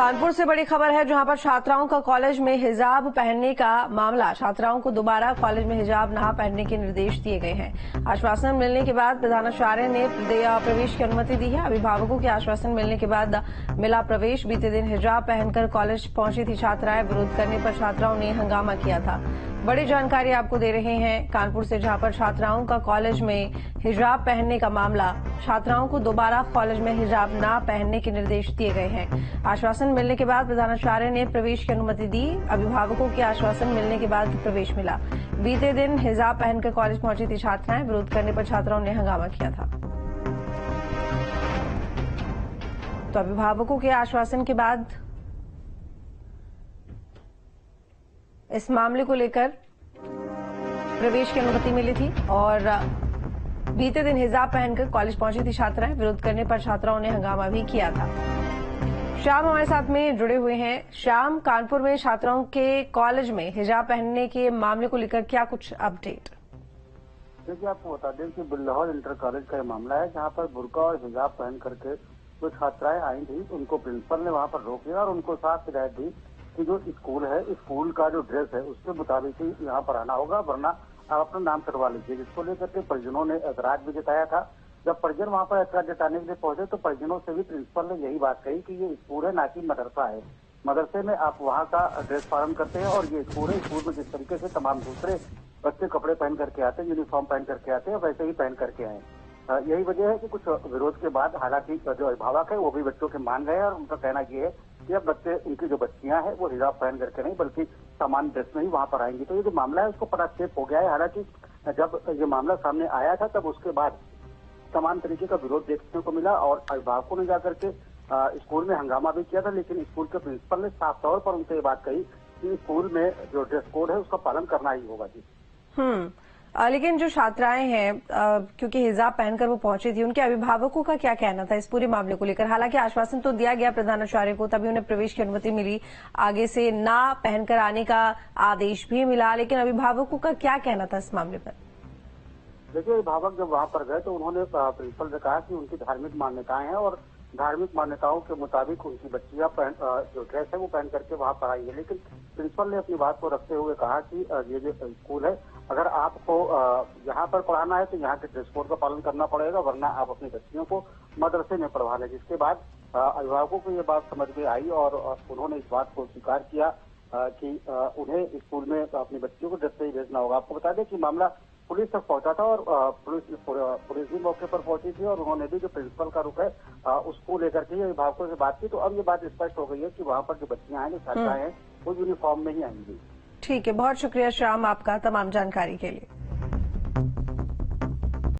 कानपुर से बड़ी खबर है, जहां पर छात्राओं का कॉलेज में हिजाब पहनने का मामला। छात्राओं को दोबारा कॉलेज में हिजाब न पहनने के निर्देश दिए गए हैं। आश्वासन मिलने के बाद प्रधानाचार्य ने प्रवेश की अनुमति दी है। अभिभावकों के आश्वासन मिलने के बाद मिला प्रवेश। बीते दिन हिजाब पहनकर कॉलेज पहुंची थी छात्राएं। विरोध करने पर छात्राओं ने हंगामा किया था। बड़ी जानकारी आपको दे रहे हैं कानपुर से, जहां पर छात्राओं का कॉलेज में हिजाब पहनने का मामला। छात्राओं को दोबारा कॉलेज में हिजाब न पहनने के निर्देश दिए गए हैं। आश्वासन मिलने के बाद प्रधानाचार्य ने प्रवेश की अनुमति दी। अभिभावकों के आश्वासन मिलने के बाद प्रवेश मिला। बीते दिन हिजाब पहनकर कॉलेज पहुंची थी छात्राएं। विरोध करने पर छात्राओं ने हंगामा किया था। तो अभिभावकों के आश्वासन के बाद इस मामले को लेकर प्रवेश की अनुमति मिली थी और बीते दिन हिजाब पहनकर कॉलेज पहुंची थी छात्राएं। विरोध करने पर छात्राओं ने हंगामा भी किया था। श्याम हमारे साथ में जुड़े हुए हैं। श्याम, कानपुर में छात्राओं के कॉलेज में हिजाब पहनने के मामले को लेकर क्या कुछ अपडेट? देखिए, आपको बता दें कि बिल्लाहौर इंटर कॉलेज का मामला है, जहां पर बुर्का और हिजाब पहन करके जो छात्राएं आई थी, उनको प्रिंसिपल ने वहां पर रोक लिया और उनको साफ हिदायत दी कि जो स्कूल है, स्कूल का जो ड्रेस है उसके मुताबिक ही यहाँ पर आना होगा, वरना आप अपना नाम करवा लीजिए। जिसको लेकर के परिजनों ने ऐतराज भी जताया था। जब परिजन वहाँ पर ऐतराज जताने के लिए पहुंचे तो परिजनों से भी प्रिंसिपल ने यही बात कही कि ये स्कूल है, ना कि मदरसा है। मदरसे में आप वहाँ का ड्रेस पालन करते हैं और ये स्कूल है। स्कूल में जिस तरीके से तमाम दूसरे बच्चे कपड़े पहन करके आते हैं, यूनिफॉर्म पहन करके आते हैं, वैसे ही पहन करके आए। यही वजह है कि कुछ विरोध के बाद हालांकि जो अभिभावक है वो भी बच्चों के मान गए और उनका कहना ये है कि अब बच्चे, उनकी जो बच्चियां हैं वो हिजाब पहन करके नहीं बल्कि सामान्य ड्रेस में ही वहां पर आएंगी। तो ये जो मामला है उसको पटाक्षेप हो गया है। हालांकि जब ये मामला सामने आया था तब उसके बाद तमाम तरीके का विरोध देखने को मिला और अभिभावकों ने जाकर के स्कूल में हंगामा भी किया था। लेकिन स्कूल के प्रिंसिपल ने साफ तौर पर उनसे ये बात कही कि स्कूल में जो ड्रेस कोड है उसका पालन करना ही होगा। जी लेकिन जो छात्राएं हैं, क्योंकि हिजाब पहनकर वो पहुंची थी, उनके अभिभावकों का क्या कहना था इस पूरे मामले को लेकर? हालांकि आश्वासन तो दिया गया प्रधानाचार्य को, तभी उन्हें प्रवेश की अनुमति मिली, आगे से ना पहनकर आने का आदेश भी मिला, लेकिन अभिभावकों का क्या कहना था इस मामले पर? देखिए, अभिभावक जब वहां पर गए तो उन्होंने प्रिंसिपल से कहा कि उनकी धार्मिक मान्यताएं हैं और धार्मिक मान्यताओं के मुताबिक उनकी बच्चियां जो ड्रेस है वो पहन करके वहां पर आई है। लेकिन प्रिंसिपल ने अपनी बात को रखते हुए कहा कि ये जो स्कूल है, अगर आपको यहाँ पर पढ़ाना है तो यहाँ के ड्रेस कोड का पालन करना पड़ेगा, वरना आप अपनी बच्चियों को मदरसे में पढ़वा लें। जिसके बाद अभिभावकों को ये बात समझ में आई और उन्होंने इस बात को स्वीकार किया कि उन्हें स्कूल में अपनी बच्चियों को ड्रेस से ही भेजना होगा। आपको बता दें कि मामला पुलिस तक पहुंचा था और पुलिस भी मौके पर पहुंची थी और उन्होंने भी जो प्रिंसिपल का रुख है उसको लेकर के अभिभावकों से बात की। तो अब ये बात स्पष्ट हो गई है कि वहाँ पर जो बच्चियां हैं, जो छात्राएं हैं, वो यूनिफॉर्म में ही आएंगी। ठीक है, बहुत शुक्रिया श्याम आपका तमाम जानकारी के लिए।